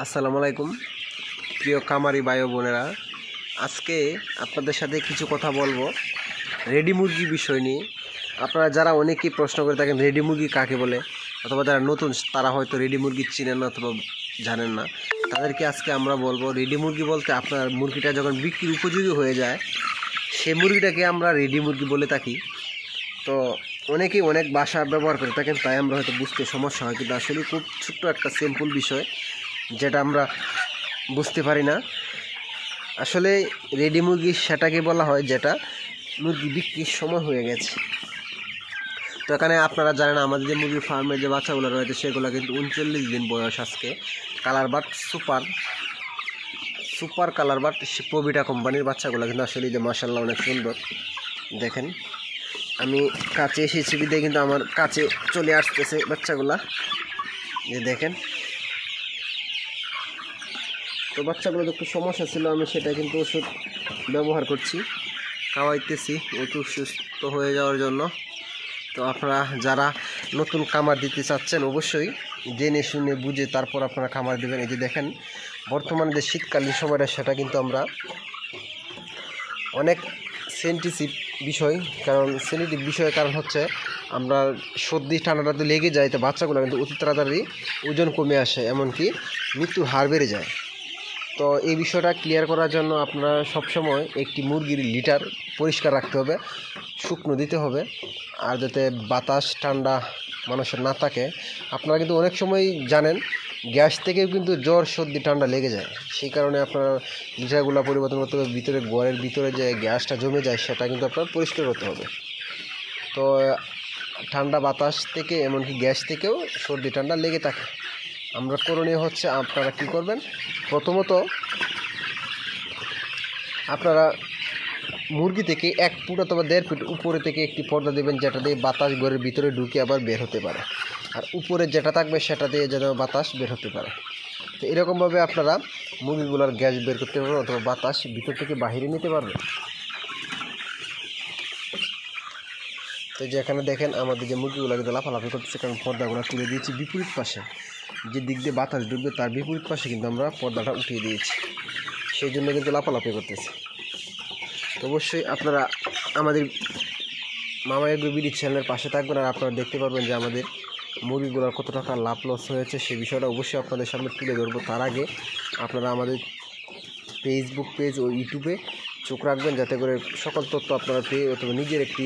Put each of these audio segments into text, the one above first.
আসসালামু আলাইকুম প্রিয় খামারি ভাই ও বোনেরা, আজকে আপনাদের সাথে কিছু কথা বলবো রেডি মুরগি বিষয় নিয়ে। আপনারা যারা অনেকেই প্রশ্ন করে থাকেন রেডি মুরগি কাকে বলে, অথবা যারা নতুন তারা হয়তো রেডি মুরগি চিনেন না অথবা জানেন না, তাদেরকে আজকে আমরা বলবো রেডি মুরগি বলতে আপনার মুরগিটা যখন বিক্রির উপযোগী হয়ে যায় সেই মুরগিটাকে আমরা রেডি মুরগি বলে থাকি। তো অনেকেই অনেক ভাষা ব্যবহার করে থাকেন, তাই আমরা হয়তো বুঝতে সমস্যা হয়, কিন্তু আসলে খুব ছোট্ট একটা সিম্পল বিষয় যেটা আমরা বুঝতে পারি না। আসলে রেডি মুরগি সেটাকে বলা হয় যেটা মুরগি বিক্রির সময় হয়ে গেছে। তো এখানে আপনারা জানেন আমাদের যে মুরগির ফার্মের যে বাচ্চাগুলো রয়েছে সেগুলো কিন্তু 39 দিন বয়স। আজকে colour bird super colour bird Provita কোম্পানির বাচ্চাগুলো কিন্তু আসলে যে মাশাআল্লাহ অনেক সুন্দর। দেখেন আমি কাছে এসেছি বিদে কিন্তু আমার কাছে চলে আসতেছে বাচ্চাগুলা, যে দেখেন। তো বাচ্চাগুলো একটু সমস্যা ছিল, আমি সেটা কিন্তু ওষুধ ব্যবহার করছি, খাওয়াইতেছি একটু সুস্থ হয়ে যাওয়ার জন্য। তো আপনারা যারা নতুন খামার দিতে চাচ্ছেন অবশ্যই জেনে শুনে বুঝে তারপর আপনারা খামার দেবেন। এই যে দেখেন বর্তমানে যে শীতকালীন সময়টা সেটা কিন্তু আমরা অনেক সেন্সিটিভ বিষয়, কারণ সেন্সিটিভ বিষয়ের কারণ হচ্ছে আমরা সর্দি ঠান্ডাটা তো লেগে যায়, তো বাচ্চাগুলো কিন্তু অতি তাড়াতাড়ি ওজন কমে আসে, এমনকি মৃত্যুর হার বেড়ে যায়। তো এই বিষয়টা ক্লিয়ার করার জন্য আপনারা সবসময় একটি মুরগির লিটার পরিষ্কার রাখতে হবে, শুকনো দিতে হবে, আর যাতে বাতাস ঠান্ডা মানুষের না থাকে। আপনারা কিন্তু অনেক সময় জানেন গ্যাস থেকেও কিন্তু জ্বর সর্দি ঠান্ডা লেগে যায়, সেই কারণে আপনার লিটারগুলো পরিবর্তন করতে হবে। ভিতরে ঘরের ভিতরে যে গ্যাসটা জমে যায় সেটা কিন্তু আপনার পরিষ্কার করতে হবে। তো ঠান্ডা বাতাস থেকে এমনকি গ্যাস থেকেও সর্দি ঠান্ডা লেগে থাকে। আমরা করণীয় হচ্ছে আপনারা কি করবেন, প্রথমত আপনারা মুরগি থেকে 1 ফুট অথবা 1.5 ফুট উপরে থেকে একটি পর্দা দেবেন, যেটা দিয়ে বাতাস ঘরের ভিতরে ঢুকে আবার বের হতে পারে, আর উপরে যেটা থাকবে সেটা দিয়ে যেন বাতাস বের হতে পারে। তো এরকমভাবে আপনারা মুরগিগুলোর গ্যাস বের করতে পারবেন অথবা বাতাস ভিতর থেকে বাহিরে নিতে পারবেন। তো যে এখানে দেখেন আমাদের যে মুরগিগুলো কিন্তু লাফালাফি করতেছে, কারণ পর্দাগুলো তুলে দিয়েছি বিপরীত পাশে, যে দিক দিয়ে বাতাস ঢুকবে তার বিপরীত পাশে কিন্তু আমরা পর্দাটা উঠিয়ে দিয়েছি, সেই জন্য কিন্তু লাফালাফি করতেছে। তো অবশ্যই আপনারা আমাদের মামা এগ্রো বিডি চ্যানেলের পাশে থাকবেন, আর আপনারা দেখতে পারবেন যে আমাদের মুরগিগুলোর কত টাকা লাভ লস হয়েছে সেই বিষয়টা অবশ্যই আপনাদের সামনে তুলে ধরবো। তার আগে আপনারা আমাদের ফেসবুক পেজ ও ইউটিউবে চোখ রাখবেন, যাতে করে সকল তথ্য আপনারা পেয়ে অথবা নিজের একটি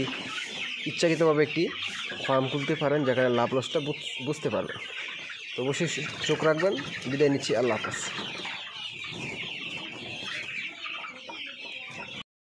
ইচ্ছাকৃতভাবে একটি ফার্ম খুলতে পারেন, যেখানে লাভ লসটা বুঝতে পারবেন। তো অবশ্যই চোখ রাখবেন। বিদায় নিচ্ছি, আল্লাহ হাফেজ।